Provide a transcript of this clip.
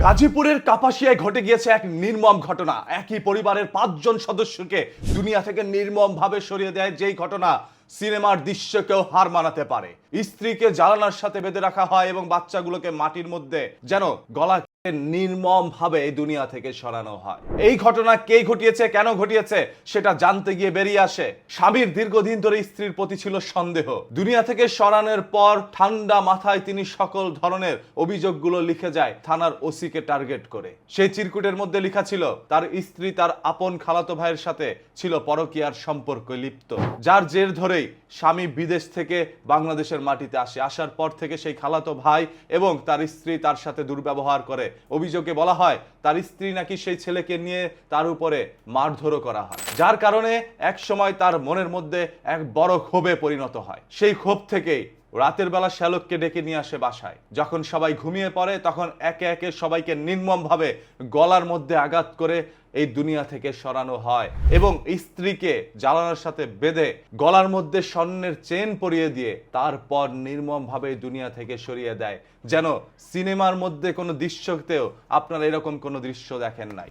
গাজীপুরের কাপাসিয়ায় ঘটে গিয়েছে এক নির্মম ঘটনা। একই পরিবারের 5 জন সদস্যকে দুনিয়া থেকে নির্মমভাবে সরিয়ে দেয় যেই ঘটনা সিনেমার দৃশ্যকেও হার মানাতে পারে। স্ত্রীকে জানালার সাথে বেঁধে রাখা হয় এবং বাচ্চাগুলোকে মাটির মধ্যে যেন গলা নির্মমভাবে এই দুনিয়া থেকে সরানো হয়। এই ঘটনা কে ঘটিয়েছে, কেন ঘটিয়েছে সেটা জানতে গিয়ে বেরিয়ে আসে স্বামীর দীর্ঘদিন ধরে স্ত্রীর প্রতি ছিল সন্দেহ। দুনিয়া থেকে সরানোর পর ঠান্ডা মাথায় তিনি সকল ধরনের অভিযোগগুলো লিখে যায় থানার ওসিকে টার্গেট করে। সেই চিরকুটের মধ্যে লেখা ছিল তার স্ত্রী তার আপন খালাতো ভাইয়ের সাথে ছিল পরকীয়ার সম্পর্কে লিপ্ত, যার জের ধরেই স্বামী বিদেশ থেকে বাংলাদেশের মাটিতে আসার পর থেকে সেই খালাতো ভাই এবং তার স্ত্রী তার সাথে দুর্ব্যবহার করে। অভিযোগে বলা হয় তার স্ত্রী নাকি সেই ছেলেকে নিয়ে তার উপরে মারধরও করা হয়, যার কারণে এক সময় তার মনের মধ্যে এক বড় ক্ষোভে পরিণত হয়। সেই ক্ষোভ থেকেই রাতের বেলা শ্যালককে ডেকে নিয়ে আসে বাসায়। যখন সবাই ঘুমিয়ে পড়ে তখন একে একে সবাইকে নির্মমভাবে গলার মধ্যে আঘাত করে এই দুনিয়া থেকে সরানো হয় এবং স্ত্রীকে জানালার সাথে বেঁধে গলার মধ্যে স্বর্ণের চেন পরিয়ে দিয়ে তারপর নির্মমভাবে দুনিয়া থেকে সরিয়ে দেয়। যেন সিনেমার মধ্যে কোনো দৃশ্যতেও আপনারা এরকম কোনো দৃশ্য দেখেন নাই।